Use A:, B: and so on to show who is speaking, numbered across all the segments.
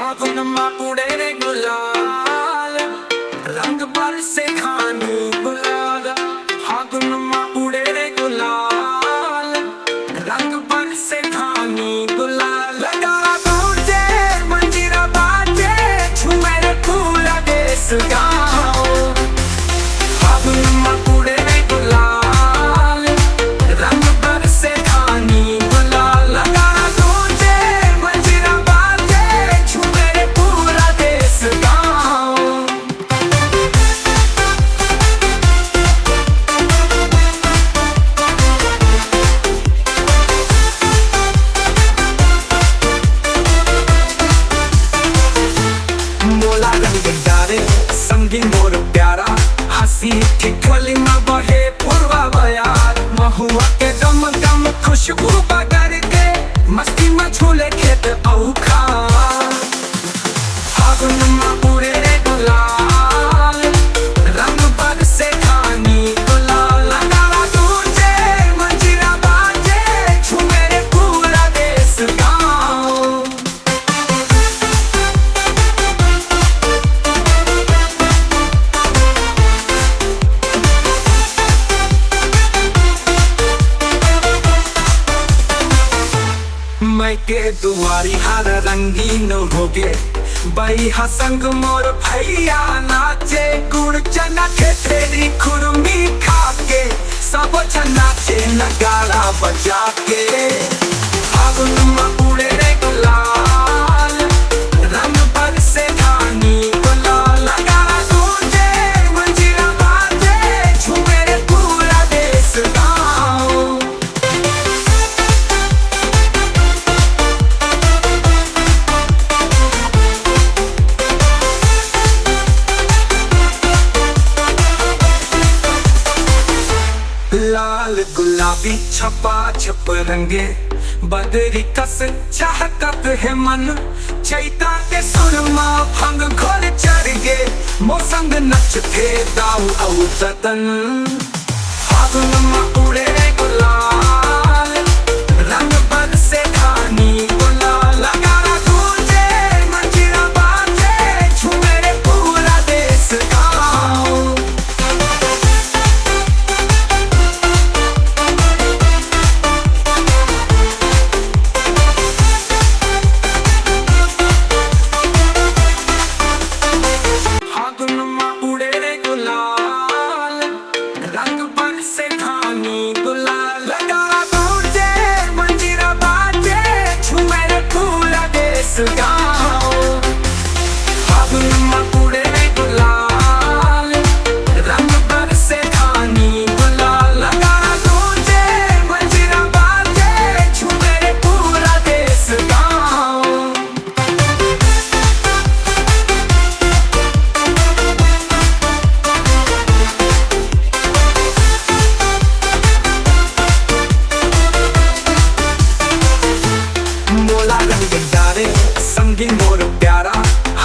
A: फागुन में उड़े रे गुलाल, रंग बरसे खानी गुलाल। फागुन में उड़े रे गुलाल, रंग बरसे खानी गुलाल। लगा गूंजे मंजीरा बाजे, झूमे रे पूरा देश गाँव। फागुन में उड़े रे गुलाल, रंग बरसे खानी गुलाल। लगा गूंजे मंजीरा बाजे, झूमे रे पूरा देश गाँव। मोला रंग डारे संगी मोर प्यारा, हंसी ठिठोली में बहे पूर्वा बयार। महुआ के दम दम खुशबू बगर के, मस्ती में झूले खेत औखा। फागुन में उड़े रे गुलाल, रंग बरसे खानी गुलाल। लगा गूंजे मंजीरा बाजे, झूमे रे पूरा देश गाँव। मैं के दुआरी हर रंगीन होगे, बई हसंग मोर भैया नाचे। गुड़ चना के तेरी खुरमी खाके, सब नाचे नगाड़ा बजा के। फागुन में उड़े रे गुलाल, रंग बरसे खानी गुलाल। लगा गूंजे मंजीरा बाजे, झूमे रे पूरा देश गाँव। लाल गुलाबी छपा छप रंगे, बदरी कस चाहकत है मन। चैता के सुरमा भंग घोर चढ़ गे, मोसंग नचते दाऊ औ ततन। फागुन में उड़े रे गुलाल, रंग बरसे खानी गुलाल। लगा गूंजे मंजीरा बाजे, झूमे रे पूरा देश गाँव। फागुन में उड़े रे गुलाल, रंग बरसे खानी गुलाल। लगा गूंजे मंजीरा बाजे, झूमे रे पूरा देश गाँव। फागुन में उड़े रे गुलाल, रंग बरसे खानी गुलाल। लगा गूंजे मंजीरा बाजे, झूमे रे पूरा देश गाँव। मोला रंग डारे संगी मोर प्यारा,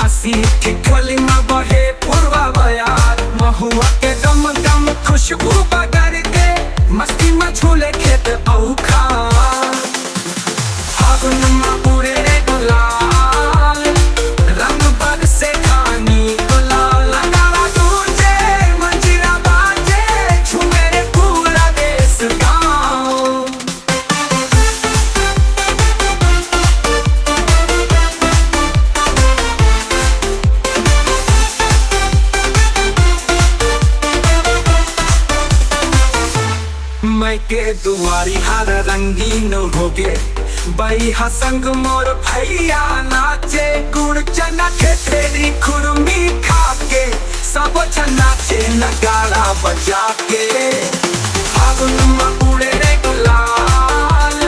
A: हंसी ठिठोली में बहे पूर्वा बयार। महुआ के दम दम खुशबू बगर के, मस्ती में झूले खेत औखा। फागुन में उड़े रे गुलाल, रंग बरसे खानी गुलाल। लगा गूंजे मंजीरा बाजे, झूमे रे पूरा देश गाँव। मैं के दुआरी हर रंगीन होगे, बई हसंग मोर भैया नाचे। गुड़ चना के तेरी खुरमी खाके, सब नाचे नगाड़ा बजा के। फागुन में उड़े रे गुलाल,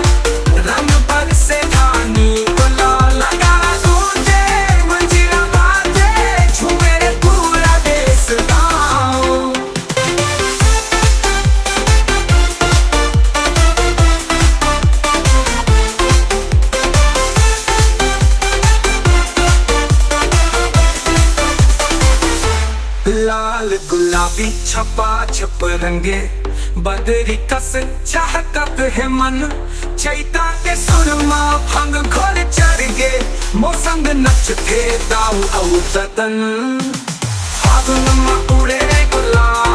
A: रंग बरसे खानी गुलाल। लगा गूंजे मंजीरा बाजे, झूमे रे पूरा देश गाँव। लाल गुलाबी छपा छप रंगे, बदरी कस चाह कप है मन चैता के सुरमा भंग घोड़े चढ़ गे मोसंग नचते दाऊ औ ततन फागुन में उड़े गुलाब